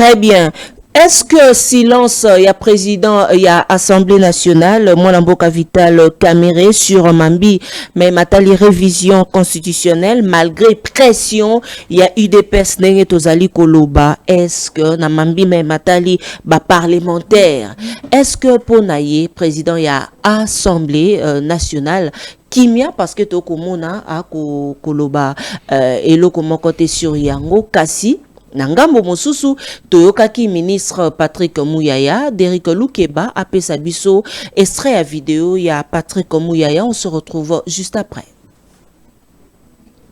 Très bien. Est-ce que silence, il y a président, il y a Assemblée nationale, Mwanamboka Vital Kamere sur Mambi, mais matali révision constitutionnelle, malgré pression, il y a UDPS Nenge Tozali Koloba. Est-ce que na Mambi, mais matali, parlementaire, est-ce que pour naye, président, il y a Assemblée nationale, Kimia parce que tokomona a koloba et le comment côté sur yango kasi Nangambo mosusu toyokaki ministre Patrick Mouyaya, Derrick Lukeba apesa biso extrait à vidéo ya Patrick Mouyaya. On se retrouve juste après.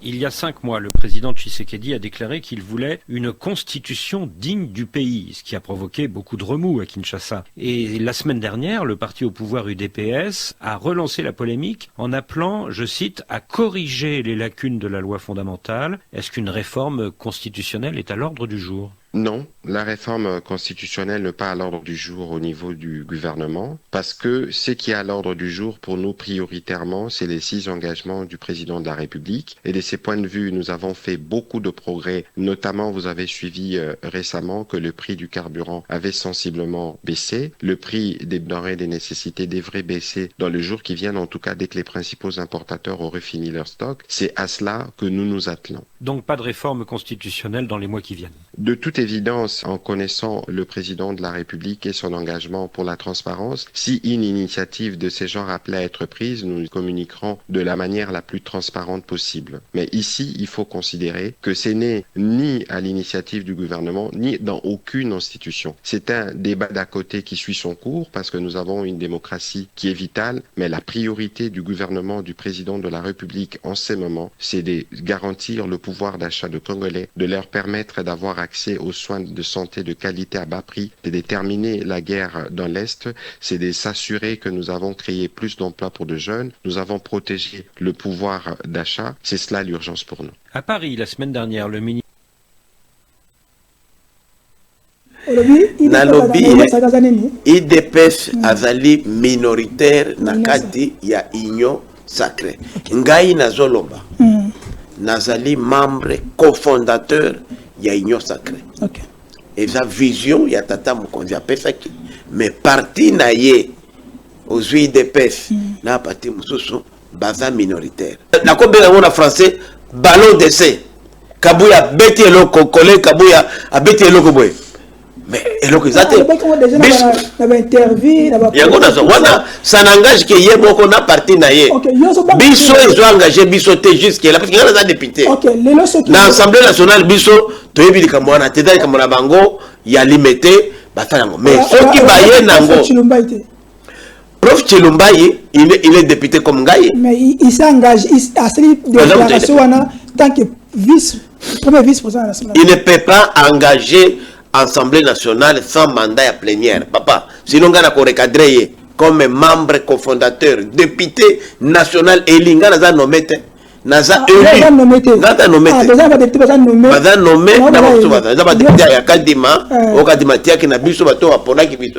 Il y a 5 mois, le président Tshisekedi a déclaré qu'il voulait une constitution digne du pays, ce qui a provoqué beaucoup de remous à Kinshasa. Et la semaine dernière, le parti au pouvoir UDPS a relancé la polémique en appelant, je cite, à corriger les lacunes de la loi fondamentale. Est-ce qu'une réforme constitutionnelle est à l'ordre du jour ? Non, la réforme constitutionnelle n'est pas à l'ordre du jour au niveau du gouvernement, parce que ce qui est à l'ordre du jour pour nous prioritairement, c'est les 6 engagements du président de la République. Et de ces points de vue, nous avons fait beaucoup de progrès. Notamment, vous avez suivi récemment que le prix du carburant avait sensiblement baissé. Le prix des denrées des nécessités devrait baisser dans le jour qui vient, en tout cas dès que les principaux importateurs auraient fini leur stock. C'est à cela que nous nous attelons. Donc pas de réforme constitutionnelle dans les mois qui viennent. De toute évidence, en connaissant le président de la République et son engagement pour la transparence, si une initiative de ce genre appelait à être prise, nous communiquerons de la manière la plus transparente possible. Mais ici, il faut considérer que ce n'est ni à l'initiative du gouvernement, ni dans aucune institution. C'est un débat d'à côté qui suit son cours parce que nous avons une démocratie qui est vitale, mais la priorité du gouvernement, du président de la République en ces moments, c'est de garantir le pouvoir d'achat de Congolais, de leur permettre d'avoir accès aux soins de santé de qualité à bas prix, de déterminer la guerre dans l'Est, c'est de s'assurer que nous avons créé plus d'emplois pour de jeunes, nous avons protégé le pouvoir d'achat, c'est cela l'urgence pour nous. À Paris, la semaine dernière, le ministre nalobi IDPS azali minoritaire na kati ya union sacrée ngai nazoloba nazali membre cofondateur ya union sacrée. Okay. Et sa vision ya tata mokonzi apesaki mais parti na ye aux UDPS na parti mususu baza minoritaire nakobela ngona français ballon d'essai kabuya beti eloko kole kabuya abeti eloko boye mais eloko ezate yango nazo wana ça n'engage que ye moko na parti na ye biso ezo engagé biso te jusque là parce que ngana za député na assemblée nationale biso toyebi likambo wana te likambo na bango ya limité batalango mais soki baye nango Prof Chilumbaye il est député comme Ngaye mais il s'engage à cette déclaration tant que premier vice-président de l'Assemblée. Il ne peut pas engager Assemblée nationale sans mandat à plénière, papa. Sinon, on a recadré comme membre cofondateur, député national élu, on a nommé. Naza élu. Naza nommé. Naza nommé. Naza député à Kadima, au Kadima Tia qui n'a plus sur bateau à Pona qui vit.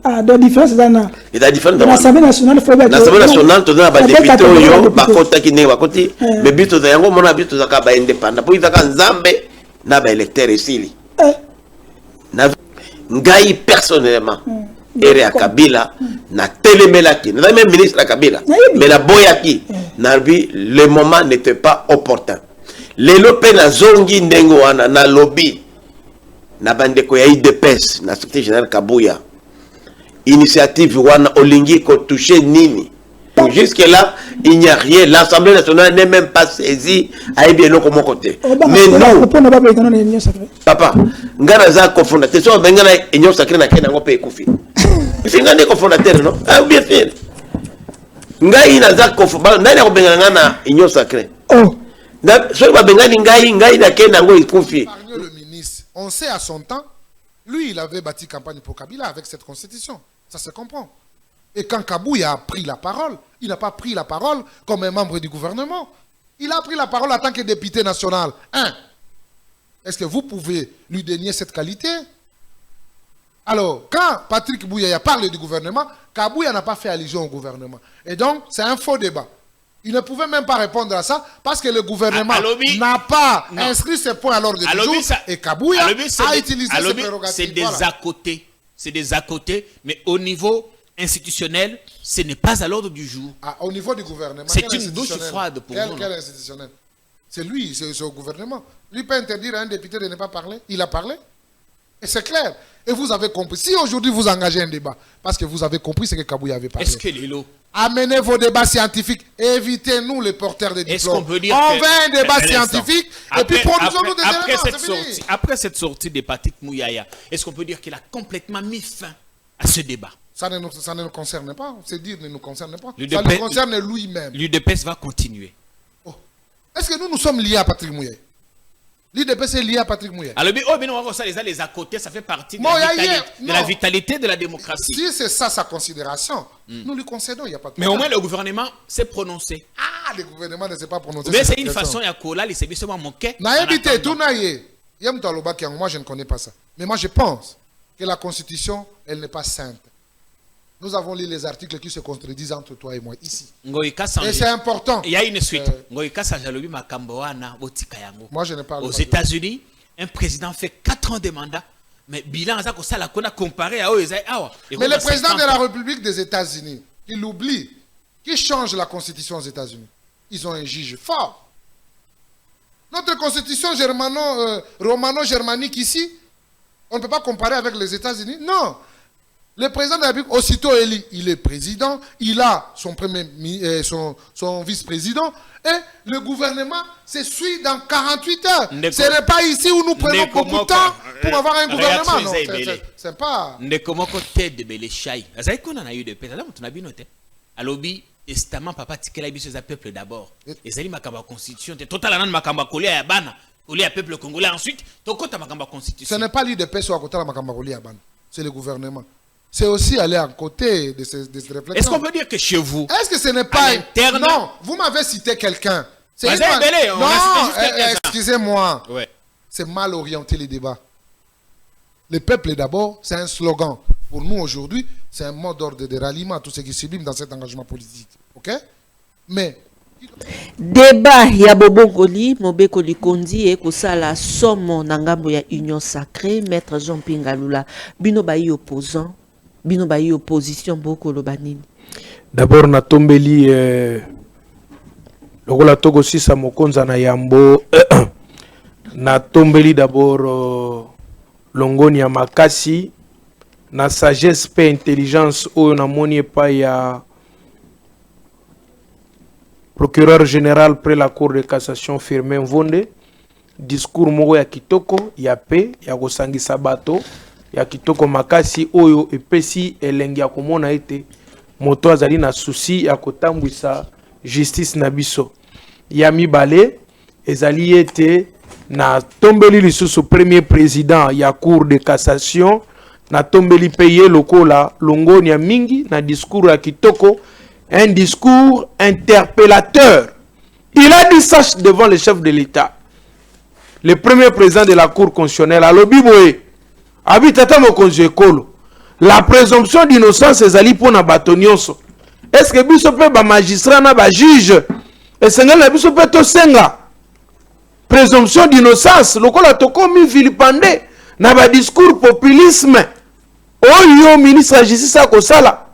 Ah, la différence est là. Et la différence. L'Assemblée nationale, l'Assemblée nationale, tu as des députés au Bakota qui n'est pas côté. Mais bientôt, tu as un moment, tu as un indépendant. Pour ils ont un Zambé, n'a pas électeur ici. Ngai personnellement ere ya Kabila na telemelaki na même ministre la Kabila mais la boyaki narbi le moment n'était pas opportun lelo pe na zongi ndengo wana na lobby na bandeko ya IDPS na secrétaire général Kabuya initiative wana olingi ko toucher nini jusque là il n'y a rien, l'Assemblée nationale n'est même pas saisie à bien l'autre côté. Mais nous, papa, ngana za cofondateur, so bengana union sacrée na kena ngope ekufi. Fingane cofondateur non? Ah bien fait. Ngai na za cofondateur, nani ko bengana ngana union sacrée. Oh. So ba bengani ngai na kena ngo ekufi. Le ministre, on sait à son temps, lui il avait bâti campagne pour Kabila avec cette constitution. Ça se comprend. Et quand Kabuya a pris la parole, il n'a pas pris la parole comme un membre du gouvernement. Il a pris la parole en tant que député national. Est-ce que vous pouvez lui dénier cette qualité? Alors, quand Patrick Mouyaya parle du gouvernement, Kabuya n'a pas fait allusion au gouvernement. Et donc, c'est un faux débat. Il ne pouvait même pas répondre à ça parce que le gouvernement n'a pas inscrit ce point à l'ordre du jour et Kabouya a utilisé ses prérogatives. C'est des à côté. C'est des à côté, mais au niveau institutionnel, ce n'est pas à l'ordre du jour. Au niveau du gouvernement, c'est une douche froide pour nous. Quel institutionnel? C'est lui, c'est au gouvernement. Lui peut interdire à un député de ne pas parler. Il a parlé. Et c'est clair. Et vous avez compris. Si aujourd'hui vous engagez un débat, parce que vous avez compris ce que Kabouya avait parlé. Est-ce que Lilo, amenez vos débats scientifiques. Évitez-nous les porteurs de diplômes. On veut un débat scientifique et puis produisons-nous des éléments. Après cette sortie de Patrick Mouyaya, est-ce qu'on peut dire qu'il a complètement mis fin à ce débat? Ça ne nous concerne pas. C'est dire ne nous concerne pas. Ça le concerne lui-même. L'UDPS va continuer. Oh. Est-ce que nous sommes liés à Patrick Mouyaya? L'UDPS est lié à Patrick Mouyaya. Alors, les à côté, ça fait partie de la vitalité de la démocratie. Si c'est ça sa considération, nous lui concédons, il n'y a pas de problème. Mais au moins, le gouvernement s'est prononcé. Ah, le gouvernement ne s'est pas prononcé. Mais c'est une façon, il y a Kola, il s'est mis seulement manqué. Moi, je ne connais pas ça. Mais moi, je pense que la Constitution, elle n'est pas sainte. Nous avons lu les articles qui se contredisent entre toi et moi ici. Et c'est important. Il y a une suite. Moi, je ne parle pas. Aux États-Unis, un président fait 4 ans de mandat. Mais bilan, ça qu'on a comparé à eux. Mais le président de la République des États-Unis, il oublie, qui change la Constitution aux États-Unis. Ils ont un juge fort. Notre Constitution romano-germanique ici, on ne peut pas comparer avec les États-Unis. Non. Le président de la République, aussitôt élu, il est président, il a son vice-président, et le gouvernement se suit dans 48 heures. Ce n'est pas ici où nous prenons beaucoup de temps pour avoir un gouvernement. Non, c'est pas... Testament papa tikela biso za peuple d'abord. Ezali makamba constitution te total nan makamba kolia ya bana, kolia peuple congolais ensuite tokota makamba constitution. Ce n'est pas l'UDPS ou kota makamba kolia ya bana, c'est le gouvernement. C'est aussi aller à côté de ces réflexions. Est-ce qu'on peut dire que chez vous, est-ce que ce n'est pas interne? Non, vous m'avez cité quelqu'un. Non, excusez-moi. Ouais. C'est mal orienté les débats. Le peuple d'abord, c'est un slogan. Pour nous aujourd'hui, c'est un mot d'ordre de ralliement à tout ce qui sublime dans cet engagement politique. Ok? Mais débat ya Bobongoli, Mobekoli Kondi et Kosala somme nangambo ya Union Sacrée, Maître Jean Pingalula, bino bayi opposant, bino bayi opposition boko lobanini. D'abord na tombeli lokola Togo sisa mokonza na yambo na tombeli d'abord longoni ya makasi na sagesse pe intelligence oyo na moni pa ya procureur général près la cour de cassation Firmin Mvonde, discours moko ya kitoko ya pe ya kosangisa bato ya kitoko makasi oyo epesi elengi ya komona ete moto azali na souci ya kotambwisa justice na biso ya mibale ezali ete na tombeli lisusu premier président ya cour de cassation na tombeli peye lokola longoni ya mingi na discours ya kitoko, un discours interpellateur. Il a dit ça devant le chef de l'État. Le premier président de la Cour constitutionnelle, Alobiboé, habitata mokonzi ekolo. La présomption d'innocence ezali pona bato nyonso. Est-ce que biso pe ba magistrat na ba juge et sengal na biso pe to senga présomption d'innocence lokola tokomi vilipande na ba discours populisme oyo ministre de la justice a kosala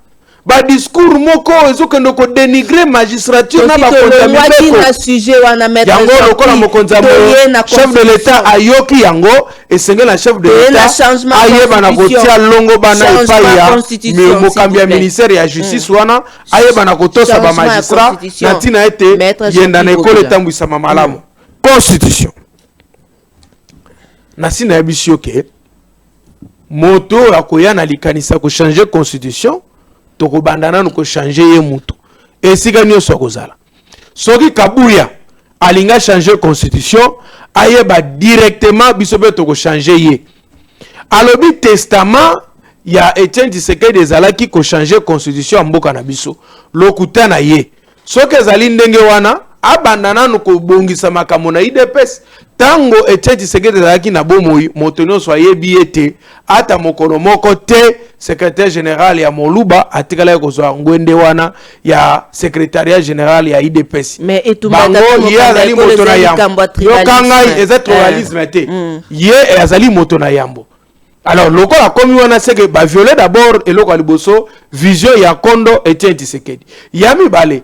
ba discours moko ezokende ko dénigrer magistrature na ba kontamibeko yango lokola mokonza chef de l'état ayoki yango esengeli na chef de l'état ayeba na kotia longo bana epai ya mokambi ya ministère ya justice wana ayeba na kotosa ba magistrat na ntina ete yenda na ekolo etambwisama malamu constitution na sina yebisi yo ke moto akoya na likanisa ko changer constitution toko bandana no ko changer ye mutu esika nyonso akozala soki Kabuya alinga changer constitution ayeba directement biso pe toko changer ye alobi testament ya Etienne Tshisekedi ezalaki ko changer constitution mboka na biso lokuta na ye soki ezali ndenge wana abandana no ko bongisa makambo na IDPS tango Etienne Tshisekedi zaki na bomoi moto nyonso ayebi ete ata mokolo moko te secrétaire général ya Moluba atikala kozwa ngwende wana ya secrétariat général ya IDPS mais bango ye azali moto na yambo yokangai eza tribalisme te ye azali moto na yambo. Alors loko la komi wana seke ba violer d'abord eloko aliboso vision ya Kondo Etienne Tshisekedi yami bale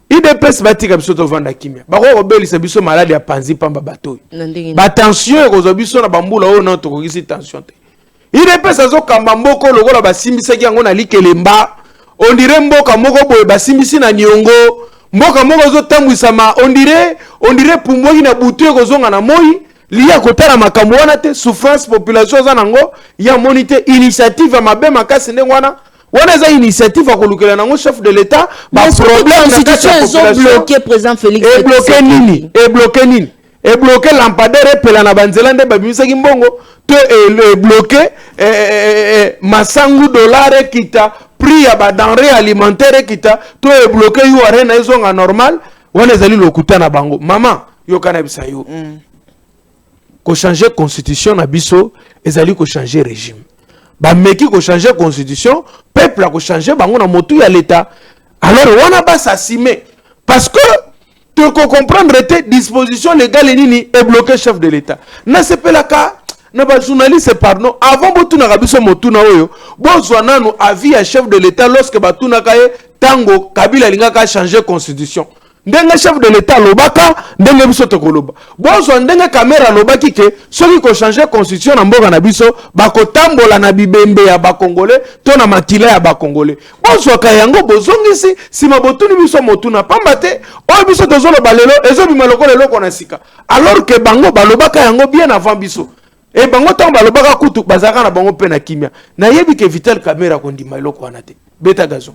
IDPS batika biso to vanda kimia bako obelisa biso malade ya panzi pamba bato ba tension ekozo biso na bambula o na to kokisi tension te IDPS azo kamba mboko lokola basimbisaki yango na likelemba on dirait mboka moko boye basimbisi na nyongo mboka moko zo tambwisama on dirait pumbwaki na butu ekozonga na moi liya kotala makambo wana te souffrance population za nango ya monite initiative ya mabe makasi ndenge wana eza initiative à kolukela nango chef de l'état ba problème na kati ya population bloqué président Félix et bloqué nini et bloqué lampadaire pela na banzela nde babimisaki mbongo to bloqué masangu dollar kita prix ya ba denrée alimentaire kita to bloqué yu arena ezonga normal wana ezali lokuta na bango mama yo kana bisa yo ko changer constitution na biso ezali ko changer régime ba meki ko changer constitution peuple a ko changer bango na motu ya l'état alors wana ba s'assumer parce que tu ko comprendre tes dispositions légales nini et bloquer chef de l'état na sepela ka na ba journaliste pardon avant botu na biso motu na oyo bozwa nanu avis ya chef de l'état lorsque batuna kaye tango Kabila linga ka changer constitution ndenge chef de l'état lobaka ndenge biso to koloba bozo ndenge caméra lobaki ke soki ko changer constitution na mboka na biso bako tambola na bibembe ya ba congolais to na makila ya ba congolais bozo ka yango bozongisi sima botuni biso motuna pamba te o biso tozo loba lelo ezo bima lokolo loko na sika alors que bango balobaka yango bien avant biso e bango tango balobaka kutu bazaka na bango pe na kimia na yebi ke Vital Kamerhe kondima loko wana te beta gazo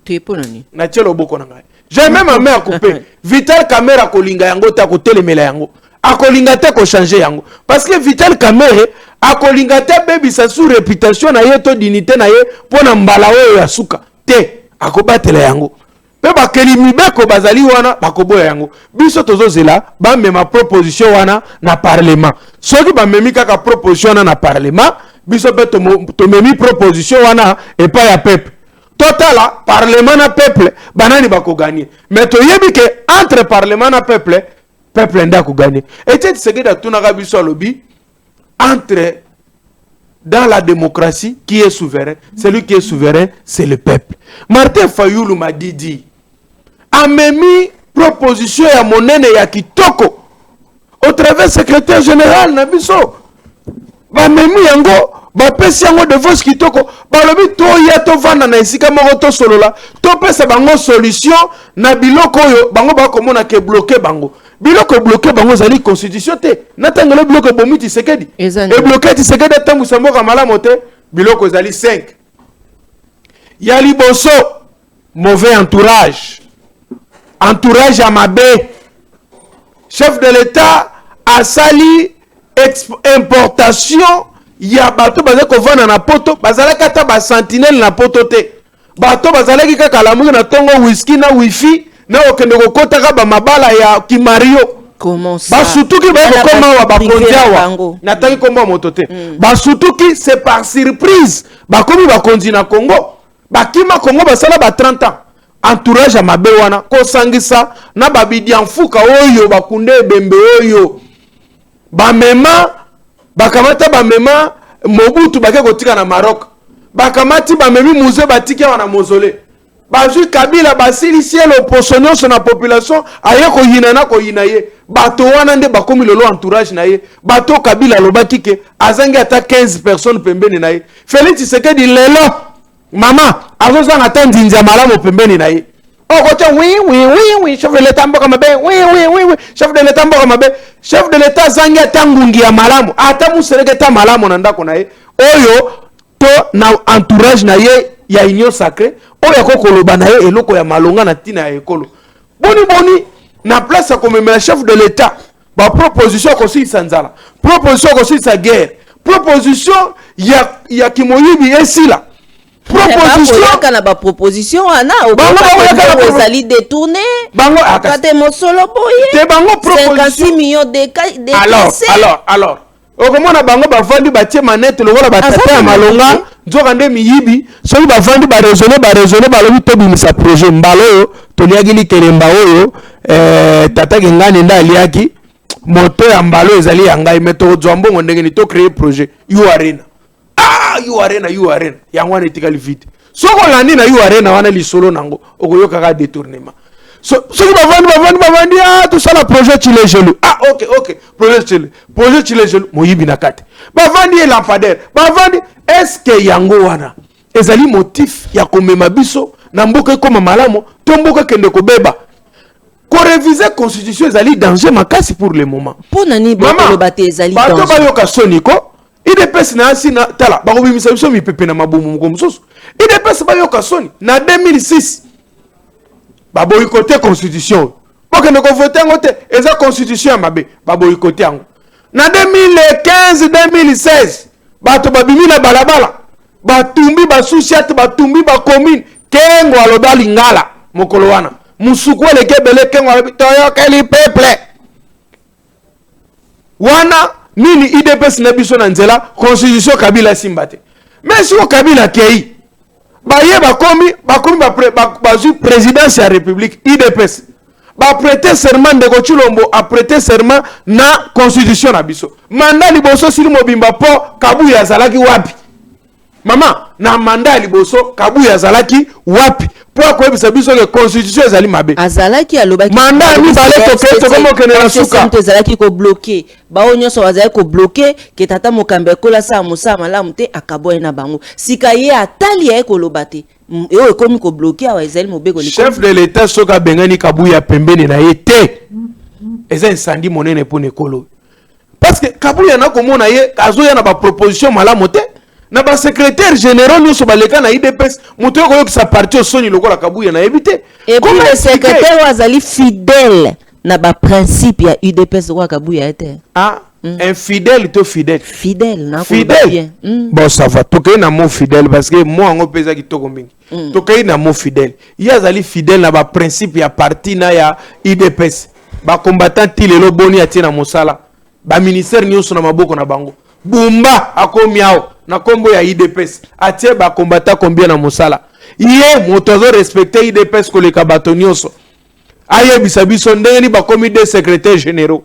teponani na tielo boko na ngai. J'ai même ma mère coupé. Vital Kamerhe a kolinga yango ta ko telemela yango. A kolinga te ko changer yango. Parce que Vital Kamerhe a kolinga te bebi sa sous réputation na ye to dignité na ye pona mbala oyo ya suka. Te a ko batela yango. Pe ba kelimi be ko bazali wana ba ko boya yango. Biso tozo zela ba mema proposition wana na parlement. Soki ba memi kaka proposition wana na parlement, biso be to memi proposition wana et pas ya peuple. Total, parlement na peuple, banani bako gagner. Mais to yebi ke entre parlement na peuple nda ko gagner. Et tu sais que tu n'as biso lobby entre dans la démocratie qui est souverain. Celui qui est souverain, c'est le peuple. Martin Fayoulou m'a dit a memi proposition ya monene ya kitoko au travers secrétaire général na biso. Ba memi yango ba pesi yango de vos kitoko ba lobi to ya to vanda na esika moko to solola to pesa bango solution na biloko yo bango ba komona ke bloquer bango biloko bloquer bango zali constitution te na tangelo bloquer bomiti Tshisekedi e bloquer Tshisekedi tangu samboka malamu te biloko zali 5 ya liboso mauvais entourage à mabe chef de l'état a sali importation ya bato bazali kovanda na poto bazalaki ata ba sentinelle na poto te bato bazalaki kaka lamuki na tongo whisky na wifi na okende kokotaka ba mabala ya kimario basutuki bakokoma wa bakonzi awa natangi kombo ya moto te basutuki c'est par surprise bakomi bakonzi na Congo bakima Congo basala ba 30 ans entourage ya mabe wana kosangisa na babidi ya mfuka oyo bakunde ebembe oyo bamema bakamata bamema Mobutu bake kotika na Maroc bakamati bamemi musée batiki wana mausolée bazui Kabila basilisi l'opposition sur la population aye ko yina na ko yina ye bato wana nde bakomi lolo entourage na ye bato Kabila lobaki ke azangi ata 15 personnes pembeni na ye Félix Tshisekedi lelo mama azozanga ata ndinza malamu pembeni na ye oh kocha oui chef de l'état mboka mabe oui chef de l'état mboka mabe chef de l'état zangi atangungi ya malamu ata musereke ta malamu na ndako na ye oyo to na entourage na ye ya union sacrée oyo kokoloba na ye eloko ya malonga na tina ya ekolo boni na place ya komemela chef de l'état ba proposition ko si sanzala proposition ko si sa guerre proposition ya kimoyibi esila proposition na ba proposition ana au ezali détourné bango akate mosolo boye te bango proposition 56 millions de alors okomona bango bavandi batie manette lokola batata ya malonga nzoka nde miyibi soki bavandi baraisonne balobi tobimisa projet mbala oyo toliaki likelemba oyo tataki ngani nde aliaki moto ya mbala oyo ezali ya ngai me tokozwa mbongo ndenge ni tocrée projet UArena yango wana etikali vide soko olandi na UArena wana lisolo nango okoyokaka détournement soki bavandi tosala projet chilejelu ok projet chilejelu moyibi na kati bavandi ye lampadaire bavandi eske yango wana ezali motif ya komema biso na mboka ekoma malamu to mboka kende kobeba koreviser constitution ezali danger makasi pour le moment pona ni bakoloba te ezali danger bato bayoka soniko IDPS na asi na tala bakobimisa biso mipepe na mabumu moko mosusu IDPS bayoka soni na 2006 baboyikote constitution bokende kovote yango te eza constitution ya mabe baboyikote yango na 2015 2016 bato babimi na balabala batumbi basusiate batumbi bacommune kengo aloba lingala mokolo wana musuku eleke bele kengo alobi toyokeli peuple wana nini IDPS na biso na nzela constitution Kabila simba te mais siko Kabila kei baye bakomi bazwi présidence ya république IDPS prêter serment de Chilombo a prêté serment na constitution na biso mandat liboso sili mobimba po Kabuya azalaki wapi mama na mandat liboso Kabuya azalaki wapi po koyebisa biso ke constitution ezali mabe azalaki alobaki mandat mi bale to komo kenela suka ezalaki ko bloquer bao nyonso bazali ko bloquer ke tata mokambe kola sa musa malamu te akaboye na bango sika ye atali ya koloba te yo ekomi ko bloquer awa ezali mobeko liko chef de l'état soka bengani Kabuya pembeni na ye te eza incendie monene po nekolo parce que Kabuya na komona ye azoya na ba proposition malamu te na ba secrétaire général nyonso baleka na IDPS moto yo koyokisa parti osoni lokola Kabuya na ebite et puis le secrétaire azali fidèle na ba principe ya UDPS kwa Kabuya ete infidèle to fidèle na fidèle bon ça va tokai na mot fidèle parce que moi ngo pesa kitoko mingi tokai na mot fidèle il azali fidèle na ba principe ya parti na ya IDPS ba combattant tilelo boni atie na mosala ba ministère nyonso na maboko na bango bumba akomiao na kombo ya IDPS atie ba combattant combien na mosala ye motozo respecter IDPS koleka bato nyonso aye bisabiso ndeni ba komi des secrétaires généraux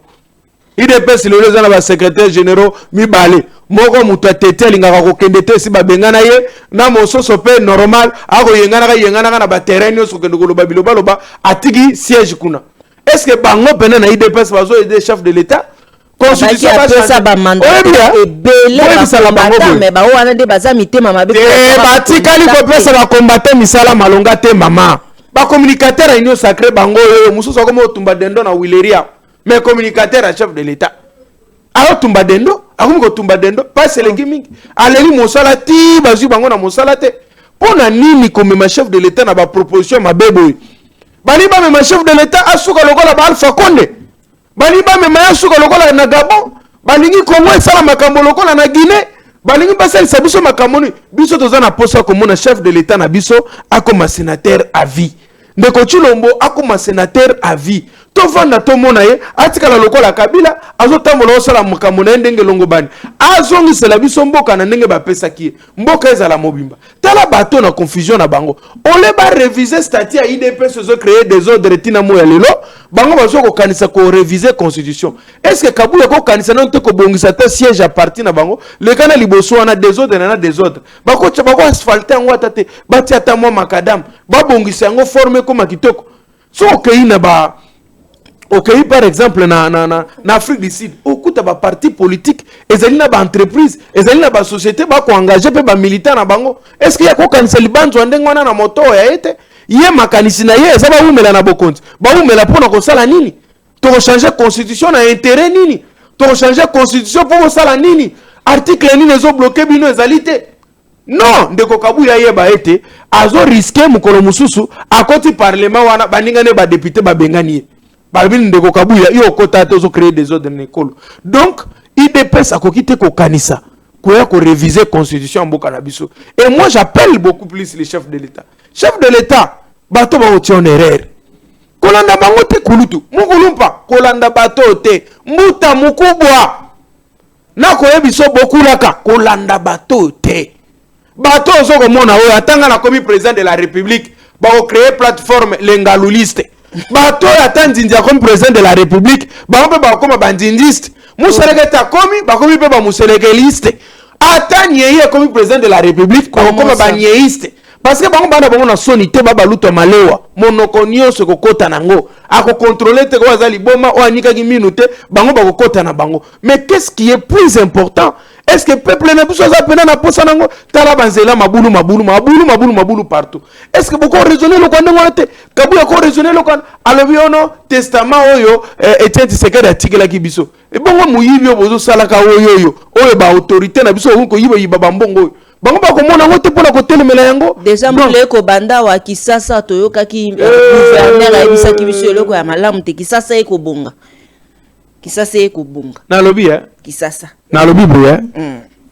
IDPS lelo za na ba secrétaires généraux mibale moko mutu atete alingaka kokende te si babengana ye na mososo pe normal ako yengana na ba terrain nyonso kende koloba biloba atiki siège kuna est-ce que bango pena na IDPS bazo aider chef de l'état constitution ba mandat ebele ba mais ba wana de baza mitema mabe batikali ko pesa ba combattre misala malonga te mama ba communicateur à union sacrée bango mususu ko mo tumba dendo na wileria mais communicateur à chef de l'état ayo tumba dendo akomi ko tumba dendo pas elengi mingi aleli mosala ti bazwi bango na mosala te pona nini komema chef de l'état na ba proposition mabebo bali ba mema chef de l'état asuka lokola ba Alpha Condé bali ba mema asuka lokola na Gabon balingi Congo esala makambo lokola na Guinée balingi basalisa biso makambo ni biso toza na posa komona chef de l'état na biso akoma sénateur à vie ndeko Chilombo akoma sénateur à vie to vanda to mona ye atikala lokola Kabila azotambola osala makambo na ndenge longobani azongisela biso mboka na ndenge bapesaki mboka ezala mobimba tala bato na confusion na bango ole ba réviser statut ya IDPS zo créer des ordres tina mo ya lelo bango bazo ko kanisa ko réviser constitution est-ce que Kabuya ko kanisa na ko bongisa ta siège à parti na bango le kana liboso wana des ordres na des ordres bako asphalter ngo atate bati ata mo makadam ba bongisa ngo former comme kitoko so okay na ba ok par exemple na Afrique du Sud okuta ba parti politique ezali na ba entreprise ezali na ba société ba ko engager pe ba militant na bango est-ce qu'il y a ko kanisa libanzo ndengwana na moto ya ete ye makanisi na ye ezaba umela na bokonzi ba umela pona ko sala nini to changer constitution na intérêt nini to changer constitution pour sala nini article nini zo bloquer bino ezalité non ndeko Kabuya yeba ete azo risquer mukolo mususu akoti parlement wana baningane ba député ba bengani balbini ndeko Kabuya yo kota te zo créer des ordres nekolo donc IDPS akokite ko kanisa Koya ko réviser constitution mboka na biso. Et moi j'appelle beaucoup plus les chefs de l'État. Chef de l'État, bato ba oti en erreur. Kolanda bango te kulutu. Mukulumpa kolanda bato te. Muta mukubwa. Na koyebiso beaucoup laka kolanda bato te. Bato zo komona oyo atanga na komi président de la République ba ko créer plateforme lengaluliste. Bato atandindia comme président de la République ba ko ba koma bandindiste. Museleketa komi ba komi pe ba muselekeliste. Atanyeye comme président de la République ba koma banyeiste. Parce que bango bana bango na sonité baba luto malewa monokonio se kokota nango ako contrôler te ko azali boma o anika ki minute bango ba kokota na bango. Mais qu'est-ce qui est plus important? Est-ce que peuple na biso za pena na posa nango tala banzela mabulu partout? Est-ce que beaucoup raisonner le kwa ndongo te kabuya ko raisonner le kwa alobi ono testament oyo Etienne Tshisekedi atikela ki biso e bongo muyibi obozo salaka oyo ba autorité na biso ko yiba bambongo bango ba komona ngote pona ko telemela yango déjà mbule ko banda wa Kisasa toyoka ki gouverneur ayebisa ki biso eloko ya malamu te Kisasa ekobonga nalobi Kisasa nalobi bro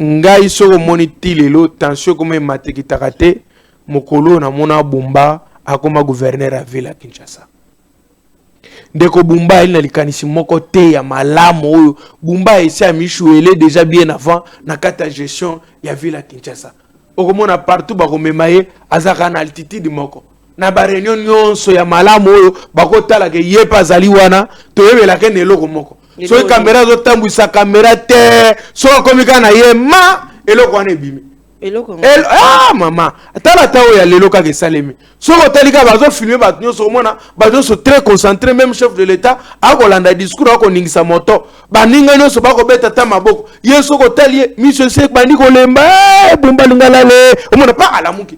ngai soko moniti lelo tension comme mateki takate mokolo na mona Bumba akoma gouverneur à ville à Kinshasa ndeko Bumba il na likanisi moko te ya malamu oyo Bumba esi a michouelé déjà bien avant na kata gestion ya ville à Kinshasa okomona partout ba komemaye azaka na altitude moko na ba réunion nyonso ya malamu oyo bakotala ke yepa zali wana toyebela ke neloko moko so caméra zo tambwisa caméra te so komika na yema eloko wana ebimi mama tala tawo ya lelo ka ke salemi so kotalika bazo filmer bato nyonso komona bazo so très concentré même chef de l'état akolanda discours akoningisa moto baninga nyonso bakobeta ta maboko yeso kotali mission se bandi kolemba Bumba lingala le omona pa alamuki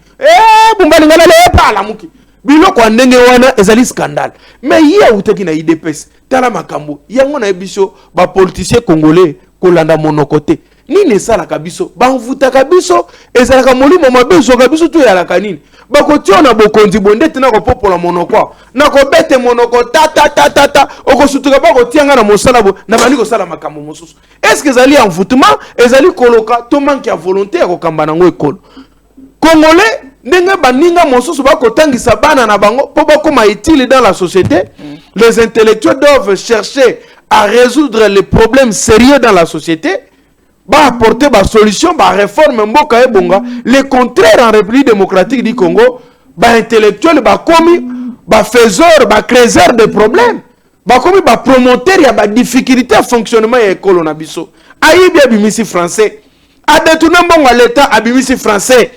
Bumba lingala le pa alamuki biloko ndenge wana ezali scandale mais hier utaki na IDPS tala makambo yango na biso ba politicien congolais kolanda monokote nini sala kabiso banvuta kabiso ezalaka molimo mabezo kabiso to ya la kanini bakotio na bokonzi bondete na ko popola monoko na ko bete monoko ta okosutuka bakotianga na mosalabo na bani ko sala makambo mosusu est-ce que ezali envoûtement ezali koloka to manque ya volonté ya kokamba nango ekolo congolais ndenge baninga mosusu bakotangisa bana na bango po bakoma utile dans la société. Les intellectuels doivent chercher à résoudre les problèmes sérieux dans la société, apporter des solutions, des réformes mboka ebonga. Le contraire en République démocratique du Congo, intellectuels commis, faiseurs, créateurs de problèmes, commis, promoteurs, il y a des difficultés à fonctionnement et école na biso. Aïbi abimisi français, a détourné mbongo l'état abimisi français.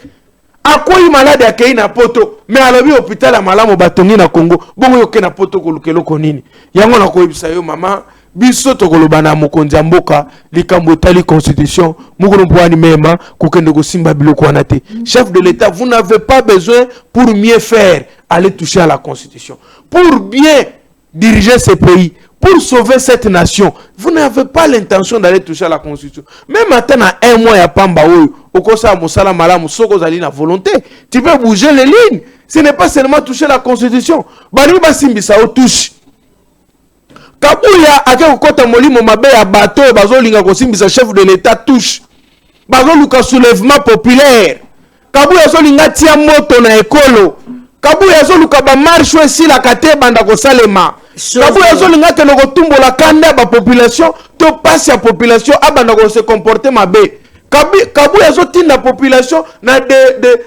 Akoyi malade akei na poto mais alobi hôpital ya malamu batongi na Congo bongo yoke na poto kolukelo konini yango na koyebisa yo mama biso tokoloba na mokonzi mboka likambo etali constitution mukolo mpwani mema kokende kosimba biloko wana te. Chef de l'état, vous n'avez pas besoin pour mieux faire aller toucher à la constitution pour bien diriger ce pays. Pour sauver cette nation, vous n'avez pas l'intention d'aller toucher à la constitution. Même maintenant, un mois, il y a pas de volonté. Tu peux bouger les lignes. Ce n'est pas seulement toucher la constitution. Touche. Kabuya, ake kota molimo mabe ya bato, bazo linga kosimbisa chef de l'état touche. Bazo luka soulèvement populaire. Kabuya zo linga tia moto na ekolo. Kabuya zo luka ba marche aussi la kate banda ko salema. Kabuya zo linga ke loko tumbo la kanda ba population, to passe ya population abanda ko se comporter mabe. Kabuya zo tinda population na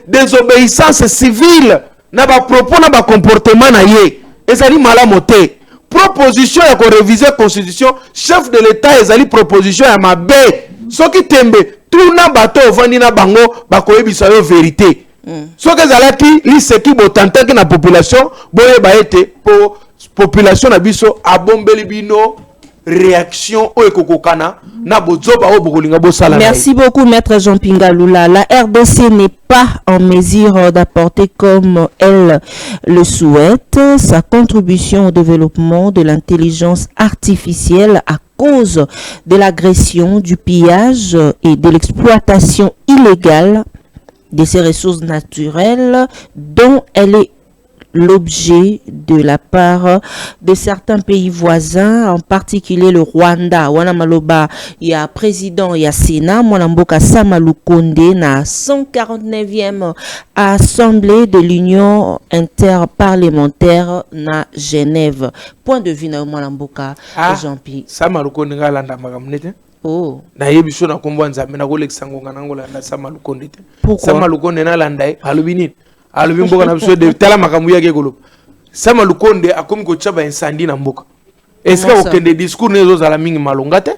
désobéissance civile, na ba propos na ba comportement na ye. Ezali malamu te. Proposition ya ko réviser constitution, chef de l'état ezali proposition ya mabe. Soki tembe tuna bato ovandi na bango bakoyebisa yo vérité. Soki ezalaki liseki botantaki na population boyeba ete po population na biso abombeli bino réaction o ekokokana na bozoba o bokolinga bosala. Merci beaucoup maître Jean Pingalula. La RDC n'est pas en mesure d'apporter comme elle le souhaite sa contribution au développement de l'intelligence artificielle à cause de l'agression, du pillage et de l'exploitation illégale de ces ressources naturelles dont elle est l'objet de la part de certains pays voisins, en particulier le Rwanda. Wana maloba, il y a président, il y a Sénat, Mwanamboka Sama Lukonde na 149e Assemblée de l'Union interparlementaire na Genève. Point de vue na Mwanamboka Jean-Pierre. Sama Lukonde ngalanda makamnete. Oh. Na yebiso na kombo nzambe na koleksango nganangola na Sama Lukonde te. Pourquoi? Sama Lukonde na landai halubini. Halubi mboka na biso de tala makambu yake kolo. Sama Lukonde akomi ko chaba incendie na mboka. Est-ce que okende discours nezo zala mingi malonga te?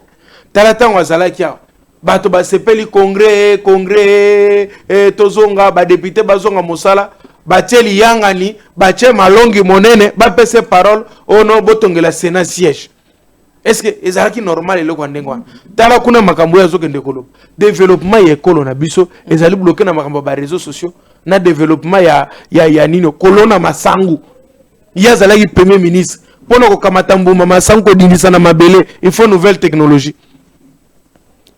Tala tango azala kia. Bato ba sepeli congrès tozonga ba député bazonga mosala ba teli yangani ba che malongi monene ba pese parole ono botongela Sénat siège. Est-ce que ezalaki normal eloko ndengwa tala kuna makambo ya zokende kolo développement ya ekolo na biso ezali bloqué na makambo ba réseaux sociaux na développement ya nino kolona masangu ya zalaki premier ministre pono ko kamata mbuma masangu ko dindisa na mabele il faut nouvelle technologie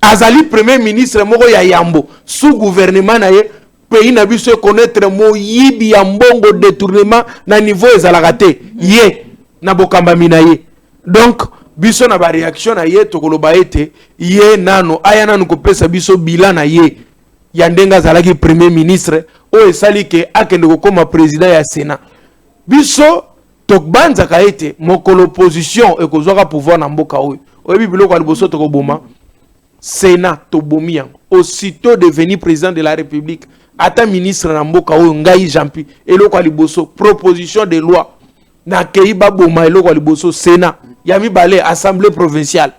azali premier ministre moko ya yambo sous gouvernement na ye pays na biso connaître mo yibi ya mbongo détournement na niveau ezalaka te ye na bokamba minaye donc biso na ba réaction na ye tokoloba ete ye nano aya nano ko pesa biso bilan na ye ya ndenga zalaki premier ministre o esali ke akende ko koma président ya Sénat biso tokbanza ka ete mokolo opposition ekozwaka pouvoir na mboka oyo oyebi biloko aliboso tokoboma Sénat tobomi yango aussitôt devenu président de la République ata ministre na mboka oyo ngai Jean-Pierre eloko aliboso proposition de loi na keiba boma eloko aliboso Sénat yami balé assemblée provinciale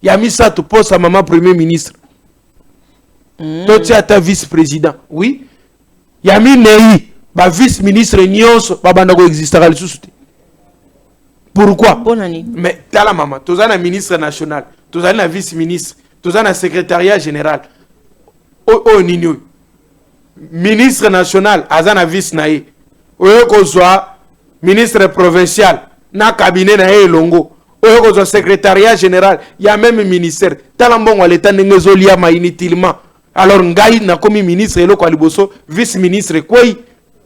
yami sato poste à maman premier ministre Totia ta vice-président oui yami nei ba vice-ministre nyonso babanda ko existera lisusu te. Pourquoi? Mais tala mama tozana ministre national tozana vice-ministre tozana secrétariat général o nini ministre national azana vice nae oyo kozwa ministre provincial na cabinet na elongo oyo kozwa secrétariat général ya même ministère tala mbongo l'état ndenge liama inutilement alors ngai na komi ministre eloko aliboso vice ministre koi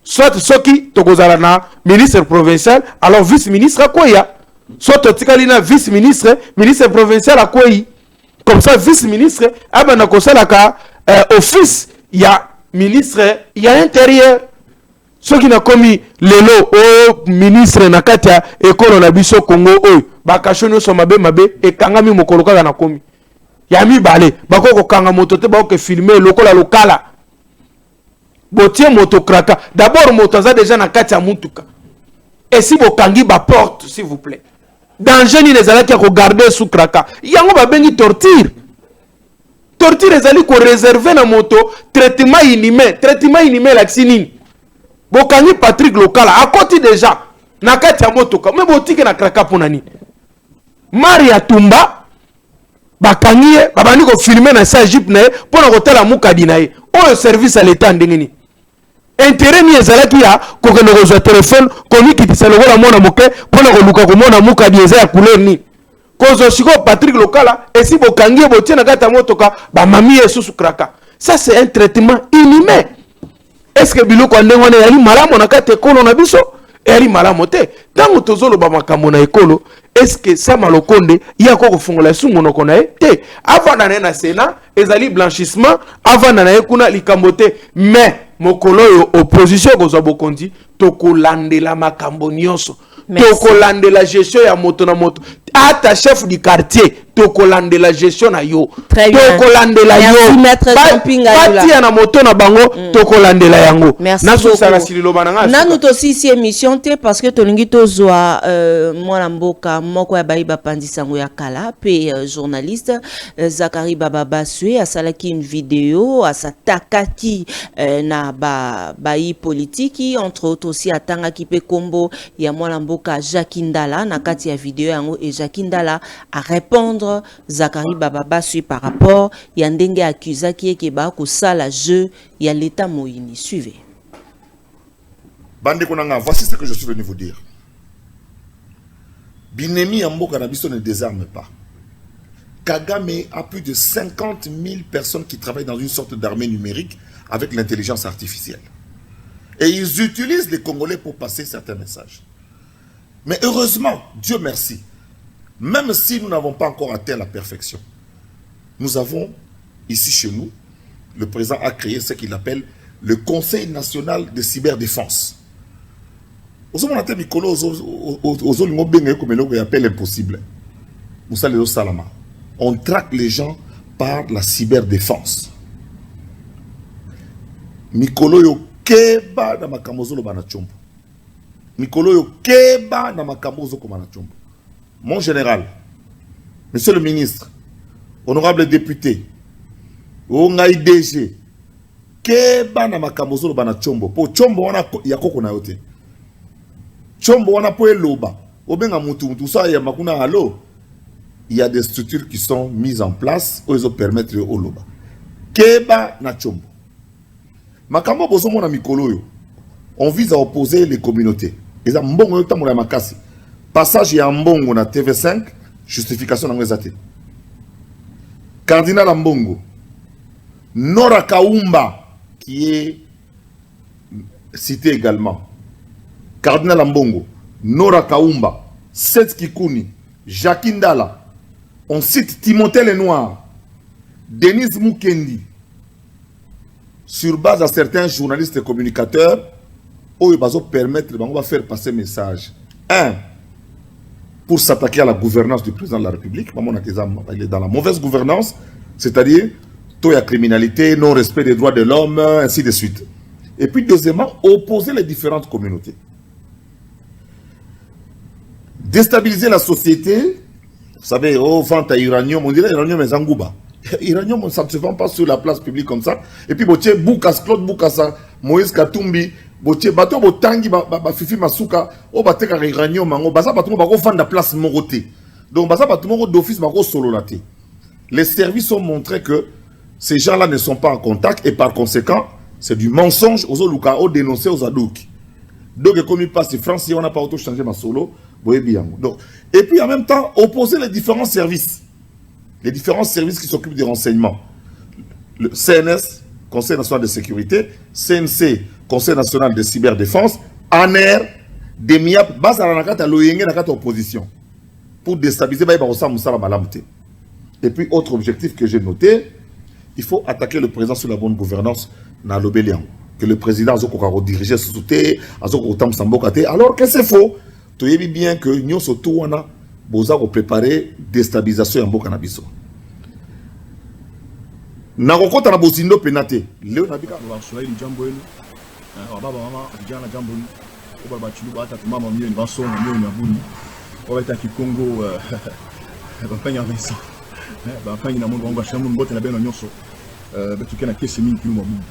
soit soki tokozala na ministre provincial alors vice ministre akoya soit totikali na vice ministre ministre provincial akoyi comme ça vice ministre abana kosala ka office ya ministre ya intérieur soki na komi lelo o ministre na katia ekolo na biso Congo oyo bakashoni so mabe ekangami mokolo kaka na komi ya mibale bakoko kanga moto te bakoke filmer lokola lokala botie moto kraka d'abord moto aza déjà na katia mutuka et si bokangi ba porte s'il vous plaît danger ni ezalaki ko garder sous kraka yango ba bengi torture ezali ko réserver na moto traitement inhumain la nini bokangi Patrick Lokala akoti déjà na katia motoka me botike na kraka pona nini Maria Tumba bakangi babandi ko filmer na sa jeep na pona kotala mukadi na ye oyo service à l'état ndengeni intérêt ni ezalaki ya kokende kozwa téléphone komikitisa lokola mwana moke pona koluka komona mukadi eza ya couleur ni kozo siko Patrick Lokala esi bokangi botie na kata motoka bamami esusu kraka ça c'est un traitement inhumain. Est-ce que biloko ndengo na yali malamu na kata ekolo na biso yali malamu te tango tozolo ba makambo na ekolo est-ce que Sama Lukonde ya ko kofungola sungo no kona te avant na Sénat ezali blanchissement avant na kuna likambo te mais mokolo yo opposition kozwa bokondi tokolandela makambo nyonso tokolandela gestion ya moto na moto ata chef du quartier tokolandela gestion na yo tokolandela yo batia na moto na bango tokolandela yango naso sala sililo bananga nanu to sisi émission te parce que tolingi tozwa mwana mboka moko ya bayiba pandisango ya kala pe journaliste Zakari Baba Baswe asalaki une vidéo asatakaki na bayi politiki entre autres aussi atangaki pe kombo ya mwana mboka Jacques Ndala na kati ya vidéo yango et Jacques Ndala à répondre Zakari Baba Baswe par rapport ya ndenge accusaki eke ba ko sala jeu ya l'état Moïni. Suivez. Bande Konanga, voici ce que je suis venu vous dire. Binemi Ambo Kanabiso ne désarme pas. Kagame a plus de 50 000 personnes qui travaillent dans une sorte d'armée numérique avec l'intelligence artificielle. Et ils utilisent les Congolais pour passer certains messages. Mais heureusement, Dieu merci, même si nous n'avons pas encore atteint la perfection, nous avons ici chez nous, le président a créé ce qu'il appelle le Conseil national de cyberdéfense. On traque les gens par la cyberdéfense. Mikolo yo keba na makamozo lo bana chombo. Mikolo yo keba na makamozo ko bana chombo. Mon général, monsieur le ministre, honorable député, ongai DG, keba na makamozo lo bana chombo. Po chombo wana ya koko na yote. Chombo wana po eloba. Obenga mutu sa ya makuna alo. Il y a des structures qui sont mises en place où ils ont permettre au loba. Keba na chombo. Makambo bozo mona mikolo yo. On vise à opposer les communautés. Eza mbongo yo tamola makasi. Passage ya mbongo na TV5, justification na ngezate. Cardinal Mbongo. Nora Kaumba qui est cité également. Cardinal Mbongo, Nora Kaumba, Seth Kikuni, Jacques Ndala. On cite Timothée Lenoir, Denise Mukendi, sur base à certains journalistes et communicateurs, où ils vont permettre, on va faire passer message. Un, pour s'attaquer à la gouvernance du président de la République, il est dans la mauvaise gouvernance, c'est-à-dire taux de criminalité, non-respect des droits de l'homme, ainsi de suite. Et puis deuxièmement, opposer les différentes communautés. Déstabiliser la société. Vous savez, oh, vente à uranium, on dirait uranium est Zangouba. Uranium, ça ne se vend pas sur la place publique comme ça. Et puis, botier Boukas, Claude Boukassa, Moïse Katumbi, botier bateau, botangi, Fifi Masuka, oh, bateka uranium, mango, basa bateau, bako vendre la place Moroté. Donc, basa bateau, d'office, bako sololaté. Les services ont montré que ces gens-là ne sont pas en contact et par conséquent, c'est du mensonge aux Oluka, aux dénoncés aux Adouk. Donc, comme il passe, France, si on n'a pas auto-changé ma solo, donc, et puis en même temps, opposer les différents services. Les différents services qui s'occupent des renseignements. Le CNS, Conseil national de sécurité, CNC, Conseil national de cyberdéfense, ANER, DEMIAP, base à la carte à l'OING, la carte opposition. Pour déstabiliser, et puis, autre objectif que j'ai noté, il faut attaquer le président sur la bonne gouvernance dans l'Obélian. Que le président a dirigé ce soutien, alors que c'est faux. Tu sais bien que nous avons préparé déstabilisation en Bokanabiso. Na kokota na bosindo penate. Leo na bika wa Swahili jambo hili. Baba mama vijana jambo hili. Kwa baba chulu hata mama mimi ni baso mimi ni abuni. Kwa weta Kikongo bafanya visa. Bafanya na mungu wangu shamu mbote na beno nyoso. Betuke na kesi mingi kilo mabu.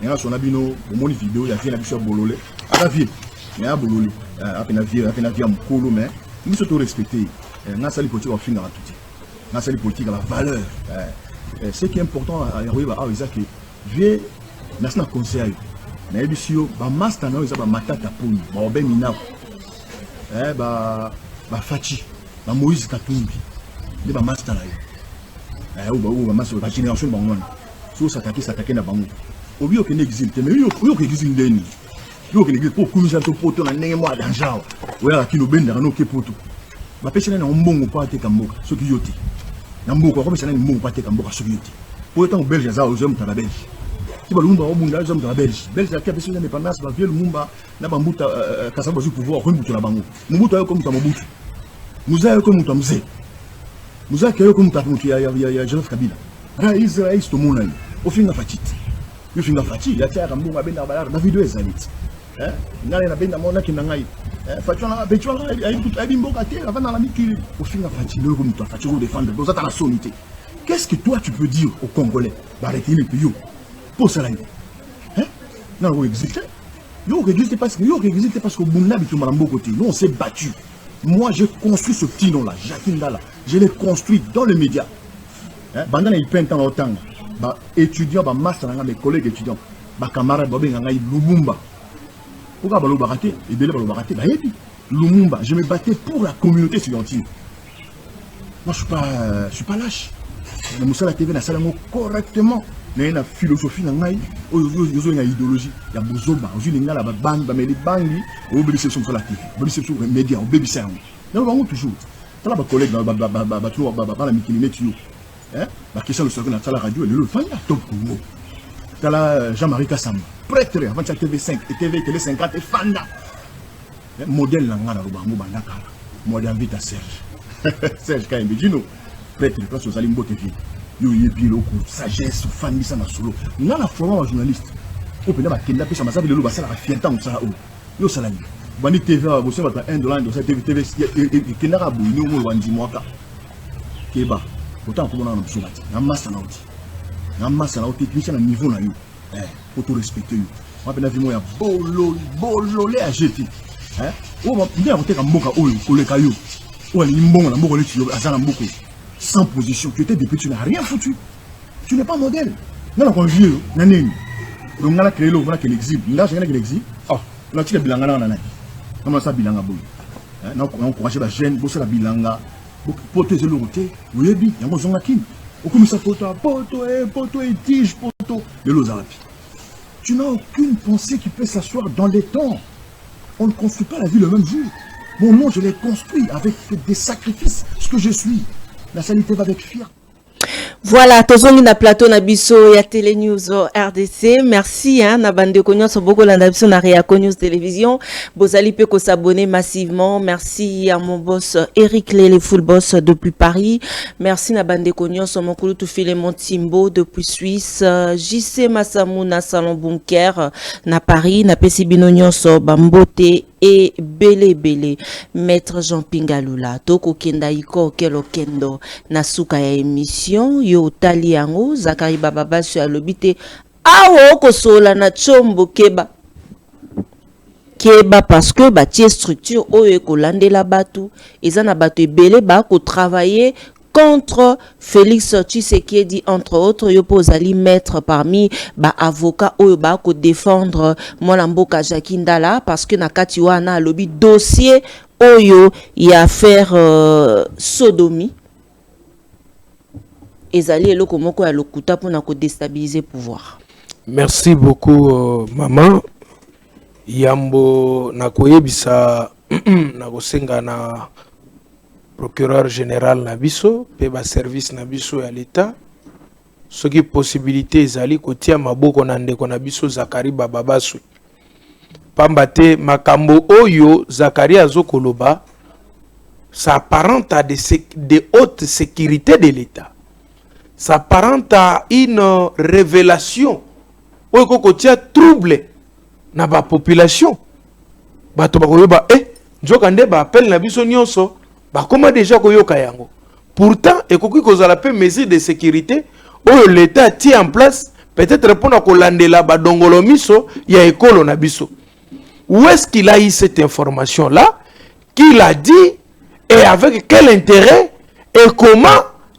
Nga so na bino omoni video ya vient na biso bolole. Aka vie. Mais à bolole. Apena vie mkolo mais nous sommes respectés. Nga sali politique au fin à tout. Nga sali politique à la valeur. Ce qui est important à Yarouba a que vie national conseil na ebisio ba master na oza ba matata poni ba obenina ba fachi ba Moïse Katumbi de ba master na yo ba master ba génération ba ngona so s'attaquer na bango obi o kene exil mais yo ke exil ndeni yo ke exil pour kumisa to poto na ndenge mo danger oya kilo benda no ke poto ba peshena na mbongo pa te kamboka so ki yoti na mboko ko peshena ni mbongo pa te kamboka so ki yoti pour autant belge za aux hommes ta belge ti ba lumba o munda aux hommes ta belge belge ka peshena ne pendant ba vieux lumba na ba mbuta kasaba zu pouvoir ko mbuto na bango mbuto ayo ko mbuta mobutu muza ayo ko mbuta mzee muza ka ayo ko mbuta mutu ya Joseph Kabila ra Israël to mona o finga fatiti yo finga fatiti ya tia mbongo abenda ba na video ezalit ngale na benda mona kinangai fatwana betwana ay mboka te avant dans la mikili au finga fatiti le ko mbuta fatiti défendre dans ta nationalité. Qu'est-ce que toi tu peux dire aux Congolais arrêtez les pays pour ça là non vous existez yo existez parce que Bouna bitumba na mboko te nous on s'est battu. Moi j'ai construit ce petit nom là Jacques Ndala je l'ai construit dans les médias bandana il peint en autant ba étudiant ba master na mes collègues étudiants ba camarade ba benga ngai Lumumba pourquoi ba lo baraté et belé ba lo baraté ba yebi Lumumba je me battais pour la communauté estudiantine. Moi je suis pas lâche. Le Moussa la TV na salango correctement na philosophie na ngai oyo na idéologie ya bozoba ozuli nga la bangi ba meli bangi o bebisa sur la TV bebisa sur média o bebisa yango na bango toujours tala ba collègue ba tu ba la mikini netu ba question le soir na tala radio le fanya top Congo tala Jean-Marie Kassamba prêtre avant TV5 et télé 50 et fanda modèle na nga na bango bandaka modèle vita Serge Kaimbe dino prêtre place aux alimbo TV yo yebilo ko sagesse fandi sana solo nga na format journaliste ko pena ba kenda pesa masabi lelo basala ka fierté on ça yo salami bani TV ba bosse ba $1 dans cette TV kenda ka bo ni mo wandi mwaka keba autant ko na so bati na massa na oti cliché na niveau na yo pour tout respecter yo on pena vimo ya bolo le a jeté o ma ndia ko te ka mboka oyo ko le kayo o ni mbongo na mboko le tio azana mboko sans position, tu étais député, tu n'as rien foutu. Tu n'es pas modèle. Non, non, vieux, nané. Donc, on a créé l'eau, on a créé l'exil. On a créé l'exil. Oh, on a tiré le bilanga, on a dit. On a ça bilanga boy. On a encouragé la jeune, bosser la bilanga. Pour te zélo roté, vous avez dit, il y a un zongakin. Au commissaire poto, et tige, poto. Le lozarapi. Tu n'as aucune pensée qui peut s'asseoir dans les temps. On ne construit pas la vie le même jour. Mon nom, je l'ai construit avec des sacrifices, ce que je suis. La sanité va avec fierté. Voilà, tozongi na plateau na biso ya Télé News RDC. Merci na bande konyo so boko la biso na Réaco News Télévision. Bozali pe ko s'abonner massivement. Merci à mon boss Eric Lele full boss depuis Paris. Merci na bande konyo so mokulu tu Filemon Timbo depuis Suisse. JC Massamou na Salon Bunker na Paris na pesi binonyo so bambote et Bele Maître Jean Pingalula toko kenda iko kelo kendo na suka ya émission yo tali yango Zakari Bababa sur lobité awo ko sola na chombo keba parce que ba tie structure oyo ko landela batu ezana batu ebele ba ko travailler contre Félix Tshisekedi entre autres yo pozali mettre parmi ba avocat oyo ba ko défendre Molamboka Jakindala parce que nakati wana lobby dossier oyo ya affaire sodomie ezali eloko moko ya lokuta pour na ko déstabiliser pouvoir. Merci beaucoup maman yambo nakoyebisa nakosenga na procureur général Nabiso, peba service Nabiso à l'État. Ce qui possibilité ezali kotia maboko na ndeko Nabiso Zakari Bababasu. Pambate makambo oyo Zakari azokoloba s'apparente à de haute sécurité de l'État. S'apparente à une révélation oyo kotia trouble na ba population. Bato bakoyoba njokande ba appel Nabiso nyonso. Bah, comment déjà koyoka yango? Pourtant, et koki kozala pe mesure de sécurité, où l'État tient en place, peut-être répondre à kolandela ba dongolo miso, ya ekolo na biso. Où est-ce qu'il a eu cette information-là? Qu'il a dit, et avec quel intérêt, et comment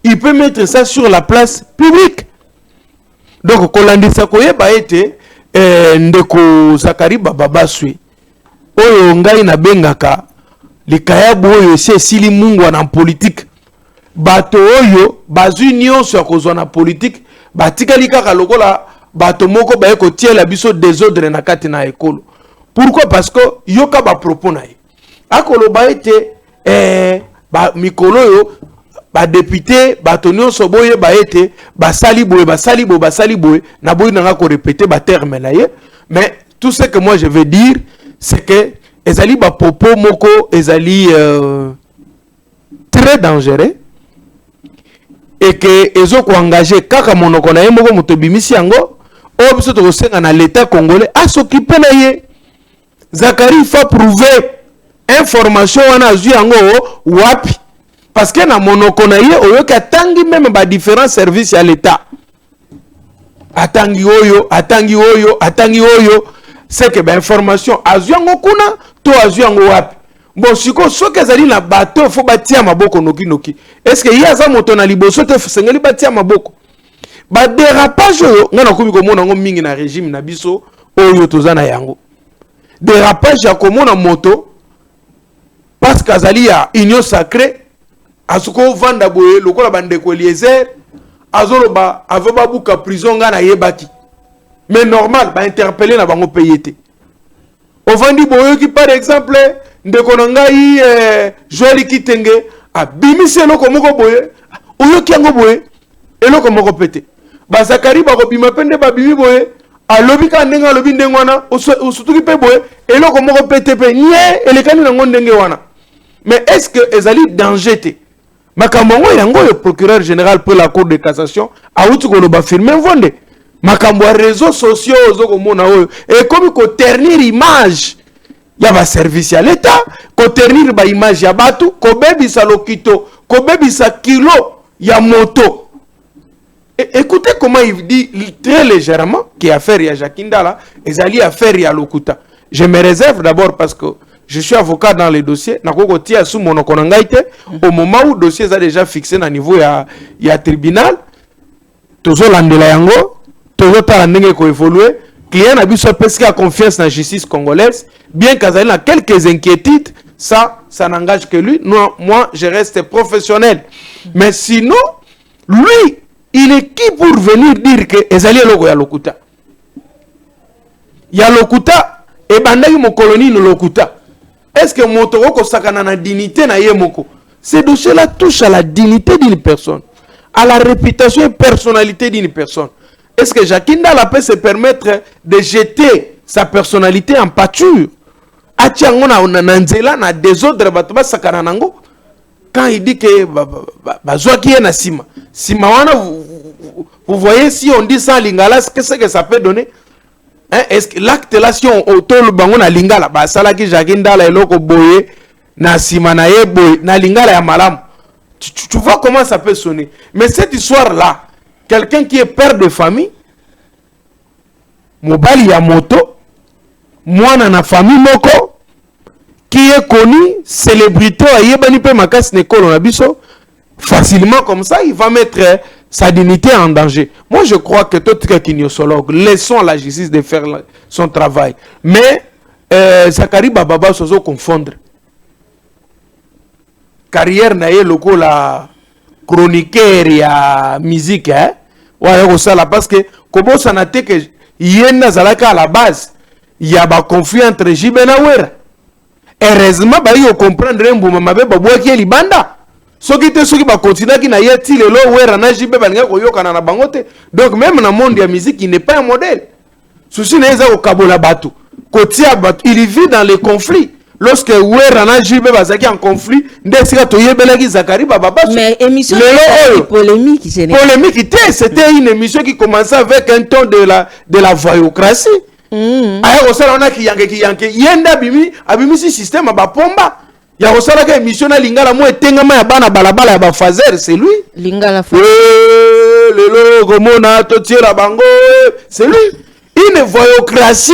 il peut mettre ça sur la place publique? Donc, kolandisa koyeba ete, ndeko Zakari Bababasui, oyo ngai na bengaka, les kayabu oyo c'est sili mungu en politique bato oyo bazui nyonso ya kozwa na politique batikali kaka lokola bato moko baye ko tie la biso désordre na kati na ekolo. Pourquoi? Parce que yoka ba propos na ye akolo ba ete ba mikolo yo ba député bato nyonso boye ba ete basali boye na boye na ko répéter ba terme na ye. Mais tout ce que moi je veux dire c'est que ezali ba popo moko ezali très dangereux et que ezo ko engager kaka monoko na ye moko moto bimisi yango o biso to senga na l'état congolais a s'occuper na ye. Zakari fa prouver information wana azu yango wapi parce que na monoko na ye oyo ka tangi même ba différents services à l'état atangi oyo c'est que ba information azu yango kuna to azu yango wapi. Bon siko soki ezali na bato fo batia maboko noki est-ce que yaza moto na liboso te sengeli batia maboko ba dérapage oyo ngana komi komona ngo mingi na régime na biso oyo tozana yango dérapage ya komona moto parce qu'azali ya union sacrée asuko vanda boye lokola bandeko Eliezer azoloba aveba buka prison nga na yebaki mais normal ba interpeller na bango payete ovandi boyoki par exemple ndeko na ngai Joël Kitenge abimisi eloko moko boye oyoki yango boye eloko moko pete bazakari bakobima pende babimi boye alobi ka ndenge alobi ndenge wana osutuki pe boye eloko moko pete pe nye elekani nango ndenge wana mais est-ce que ezali danger te makambo ngo yango le procureur général pour la cour de cassation auti koloba firme Mvonde makambo ya réseaux sociaux ozokomona oyo ekomi ko ternir image ya ba service ya l'état ko ternir ba image ya batu ko bebisa lokito ko bebisa kilo ya moto. Écoutez comment il dit très légèrement qu'il y a affaire à Jakindala et Zali affaire à Lokuta. Je me réserve d'abord parce que je suis avocat dans les dossiers. Au moment où le dossier est déjà fixé à niveau il y a tribunal, toujours l'andela yango, toujours talandenge ko évoluer. Client a besoin de confiance dans la justice congolaise, bien qu'il y ait quelques inquiétudes, ça n'engage que lui. Moi, je reste professionnel. Mais sinon, lui, il est qui pour venir dire que ezali eloko ya lokuta? Ya lokuta et bandaki mo colonie no lokuta. Est-ce que moto ko sakana na dignité na yemoko? Ces dossiers-là touchent à la dignité d'une personne, à la réputation et personnalité d'une personne. Est-ce que Jakindala peut se permettre de jeter sa personnalité en pâture? Atiango na nzela na désordre bato ba sakana nango? Quand il dit que Bazouaki est na Sima. Sima wana, vous voyez si on dit ça à Lingala, qu'est-ce que ça peut donner? Hein? Est-ce que l'acte là, si on autour le bangon à Lingala, bah ça là qui Jakindala et loko boye, na Sima na ye boye, na Lingala ya malam. Tu vois comment ça peut sonner. Mais cette histoire-là, quelqu'un qui est père de famille, mobali ya moto, moi na famille moko, qui est connu, célébrité, facilement comme ça, il va mettre sa dignité en danger. Moi, je crois que tout kinésiologue, laissons à la justice de faire son travail. Mais, Zakari Bababa se confondre. Carrière naïe loco la chroniqueur et musique, hein? Ouais, ça là, parce que, comment ça n'a été que, yena zalaka à la base, il y a un conflit entre Jibenawera. Heureusement, il comprendre que mabe babouaki libanda. Soki te soki ba continue ki na yeti lelo wera na jibe balinga koyoka na bangote. Donc même dans le monde de la musique, il n'est pas un modèle. Souci neza ko kabola batu. Kotia batu, il vit dans les conflits. Lorsque wera na jibe bazaki en conflit, ndesika to yebelaki Zakari Bababa. Mais émission polémique générale. Polémique, c'était une émission qui commençait avec un ton de la voyoucratie. Aya osala ona kiyanke yenda abimi si système ba pomba ya osala ka émission na lingala mo etengama ya bana balabala ya ba fazer, c'est lui lingala fa lelo komona totiela bango, c'est lui. Une voyoucratie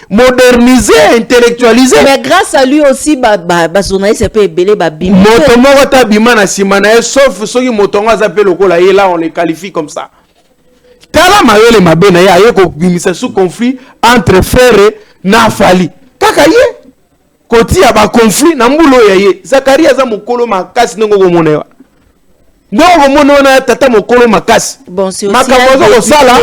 modernisée, intellectualisée. Mais grâce à lui aussi ba journaliste peut belé ba bimi moto moko ta bima na simana sauf soki moto ngo azape lokola ye, là on les qualifie comme ça. Kala mayele mabena ya yeko bimisa sous conflit entre frères na fali kaka ye koti ya ba conflit na mbulo ya ye Zakaria za mokolo makasi ndongo komonewa ndongo monona tata mokolo makasi bon c'est aussi makabozo ko sala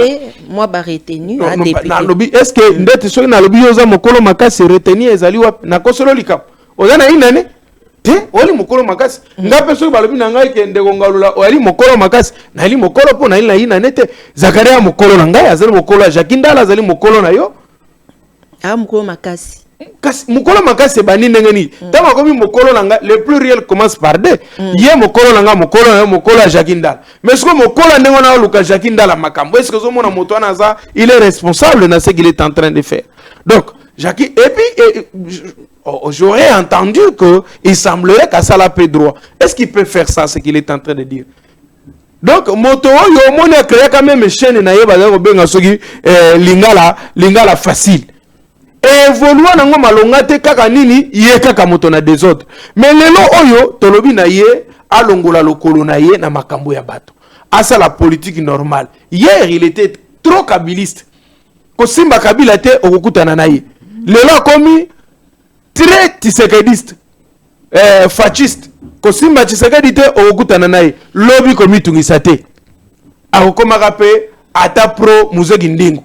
moi ba retenu a député na lobi est-ce que ndeti soki na lobi yoza mokolo makasi retenu ezali wapi na kosolo likap ozana inane te oli mokolo makasi ngape soki balobi na ngai ke ndeko ngalula oli mokolo makasi na ali mokolo po na ina ina nete Zakaria mokolo na ngai azali mokolo ya Jakindala azali mokolo na yo mokolo makasi kasi mokolo makasi bani ndenge ni tama komi mokolo na ngai le pluriel commence par deux ye mokolo na ngai mokolo ya Jakindala mais ce que mokolo ndenge na luka Jakindala makambo est-ce que zo mona moto na za il est responsable de ce qu'il est en train de faire. Donc Jackie et puis j'aurais entendu qu'il semblerait qu'à ça la paix droit. Est-ce qu'il peut faire ça, ce qu'il est en train de dire? Donc, moto yo mona créé quand même chaîne na yeba za benga soki lingala facile. Et évoluer nango malonga te kaka nini ye kaka moto na désordre. Mais lelo oyo tolobi na ye alongola lokolo na ye na makambo ya bato. Asa la politique normale. Hier, il était trop kabiliste. Ko simba kabila te okukutana na ye. Lelo komi très tisekediste, fasciste. Kosimba Tshisekedi te okutana naye lobby komi tungisa te. akokomaka pe ata pro Muzeki Ndingu.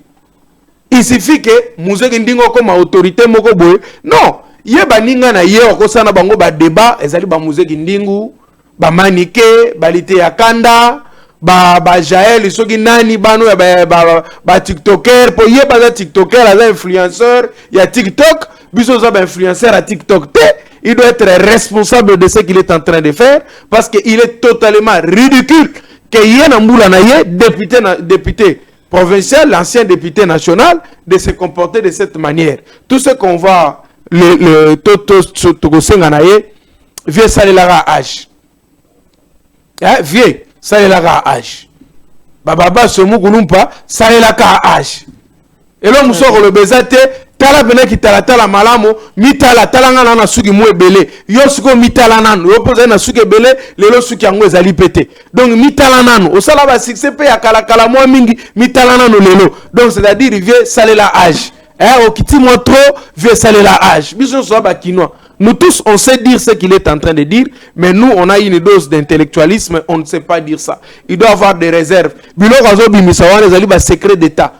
Il suffit que Muzeki Ndingu comme autorité moko boye. Non, ye baninga na ye okosana bango ba débat ezali ba Muzeki Ndingu, ba Manike, balite ya Kanda, ba Jael soki nani bano ya ba TikToker po ye ba TikToker aza influenceur ya TikTok, biso za ba influenceur à TikTok te. Il doit être responsable de ce qu'il est en train de faire parce qu'il est totalement ridicule que Yen Amboula Naye, député provincial, l'ancien député national, de se comporter de cette manière. Tout ce qu'on voit, le Toto Senganaye, vieux Salela âge. Vieux Salela âge. Baba Semoukoulumpa, Salela âge. Et l'homme sort le bezate. Tala bena ki tala malamo mitala talanga na suki mo ebele yo suko mitala nanu yo poza na suki ebele lelo suki yango ezali pété donc mitala nanu osala ba succès pe ya kala mo mingi mitala nanu lelo donc c'est à dire vieux salela âge okiti mo trop vieux salela âge biso so ba kinois. Nous tous on sait dire ce qu'il est en train de dire mais nous on a une dose d'intellectualisme on ne sait pas dire ça il doit avoir des réserves biloko azo bimisa wana ezali ba secret d'état.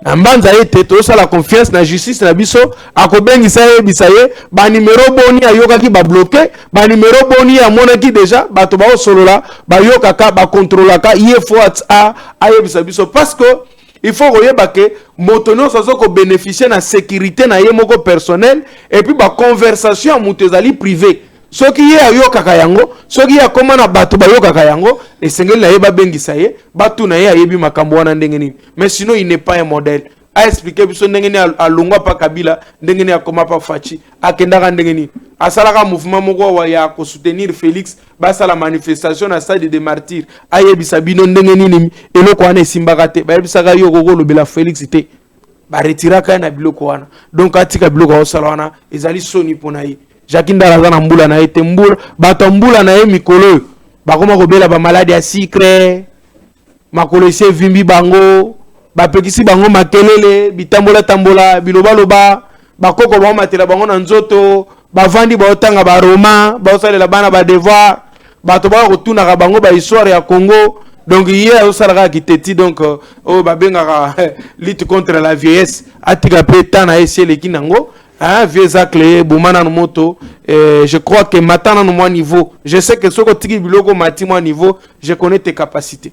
Ambanza ete to la confiance na justice na biso akobengisa ye bisaye ba numéro boni ayoka ki ba bloquer ba numéro boni amona ki déjà bato ba solola ba yoka ka ba contrôler ka ye faut a ayebisa biso parce que il faut koyeba ke motono sazo ko bénéficier na sécurité na ye moko personnel et puis ba conversation mutu ezali privé soki ye ayoka ka yango soki ya koma na bato ba yoka ka yango esengeli na ye ba bengisa ye batu na ye ayebi makambo wana ndenge nini mais sinon il n'est pas un modèle a expliquer biso ndenge ni alongwa pa Kabila ndenge ni akoma pa Fachi akendaka ndenge ni asalaka mouvement moko wa ya ko soutenir Félix basa la manifestation na stade de martyrs ayebisa bino ndenge nini eloko wana esimbaka te bayebisaka yo koko lobela Félix te ba retiraka na biloko wana donc atika biloko osala wana ezali soni pona ye Jakinda razana mbula na ete mbula bato mbula na ye mikolo bakoma kobela ba maladie ya sucre makolo ese vimbi bango bapekisi bango makelele bitambola biloba bakoko ba matela bango na nzoto bavandi ba otanga ba roma ba osalela bana ba devoir bato ba kotuna ka bango ba histoire ya Congo donc hier osala kiteti donc babenga lutte contre la vieillesse atika pe tana esele kinango. Vieux clé boumana no moto je crois que maintenant no niveau je sais que soko tiki biloko mati mo niveau je connais tes capacités.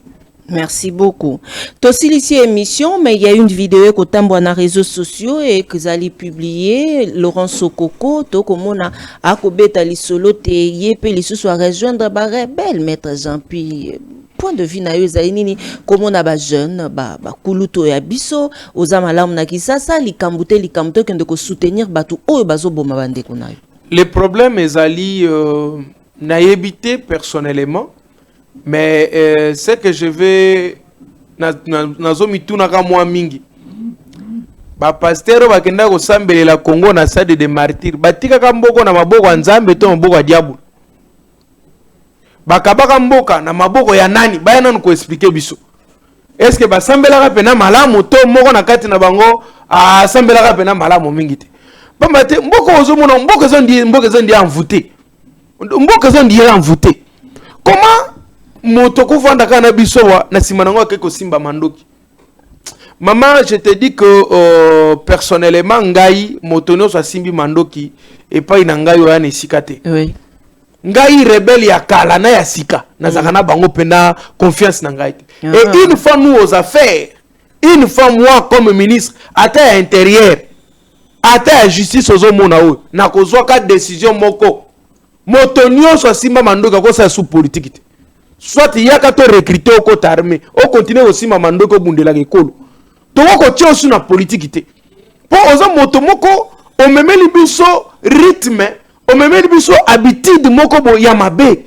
Merci beaucoup. Tosi ici émission mais il y a une vidéo que tambo na réseaux sociaux et que zali publier Laurent Sokoko to komona akobeta lisolo te yepe lisusu a rejoindre ba rebelle maître Jean-Pierre point de vue na yo zainini comme na ba jeune ba kuluto ya biso oza malamu na kisasa likambute kende ko soutenir batu oyo bazoboma bande kuna yo. Le problème ezali naïbité personnellement mais c'est que je vais nazomituna ka mwa mingi ba pasteur bakenda ko sambelela Congo na stade de martyrs batika ka mboko na maboko nzambe to maboko ya diable bakabaka mboka na maboko ya nani baya nanu ko expliquer biso est-ce que basambelaka pena malamu to moko na kati na bango asambelaka pena malamu mingi te bamba te mboko ozomona mboko zondi envoûté mboko zondi envoûté comment moto ko vanda kana biso wa na simanango akeko simba mandoki maman je te dis que personnellement ngai motono so simbi mandoki et pas ina ngai yo yana sikate oui ngai rebelle ya kala na ya sika na zakana bango pena confiance na ngai et une fois nous aux affaires une fois moi comme ministre ata à intérieur ata à justice aux mona o na kozwa ka décision moko motonio so simba mandoka ko sa sous politique soit yaka to recruter au côté armée au continuer aussi mamandoko bundela ekolo to ko tio sur na politique te po ozo moto moko o memeli biso rythme o memeli biso habitude moko bo ya mabe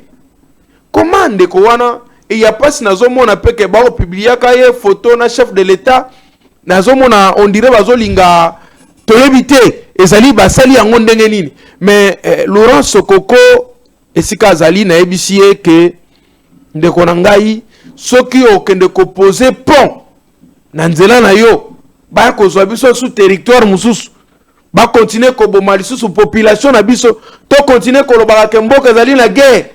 commande ko wana et ya passe na zo mona peke ba o publier ka ye photo na chef de l'état na zo mona on dirait bazolinga to éviter ezali basali yango ndenge nini mais Laurent Sokoko esika azali na ebisie que ndeko na ngai soki okende ko poser pont na nzela na yo ba ko zwa biso sous territoire mususu ba continuer ko boma lisusu population na biso to continuer ko lobaka ke mboka ezali na guerre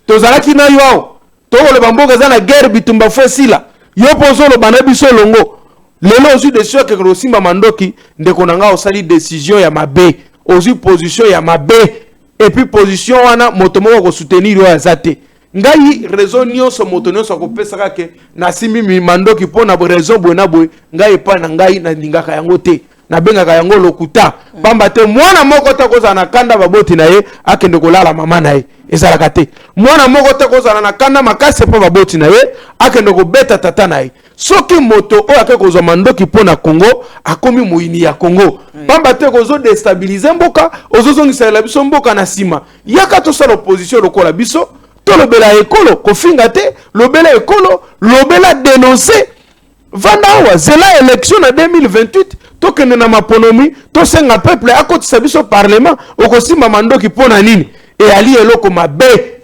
to zalaki na yo to le mboka ezali na guerre bitumba fosila yo pozo lo bana biso longo lelo ozu décision ke ko simba mandoki ndeko nanga osali décision ya mabe ozu position ya mabe et puis position wana moto moko ko soutenir yo azate ngai raison nyonso moto nyonso ko pesaka ke na simbi mi mandoki pona bo raison bona boy ngai pa na ngai na ndingaka yango te na bengaka yango lokuta pamba te mwana moko te kozala na kanda baboti na ye akende kolala mama na ye ezalaka te mwana moko te kozala na kanda makasi mpo baboti na ye akende kobeta tata na ye soki moto oyo ake kozwa mandoki mpo na Congo akomi moyini ya Congo pamba te kozodestabilize mboka ozozongisela biso mboka na nsima yaka tosala opposition lokola biso tolobela ekolo kofinga te lobela ekolo lobela dénoncer vanda awa zela élection na 2028 tokende na maponomi tosenga peuple akotisa biso parlement okosimba mandoki mpo na nini eyali eloko mabe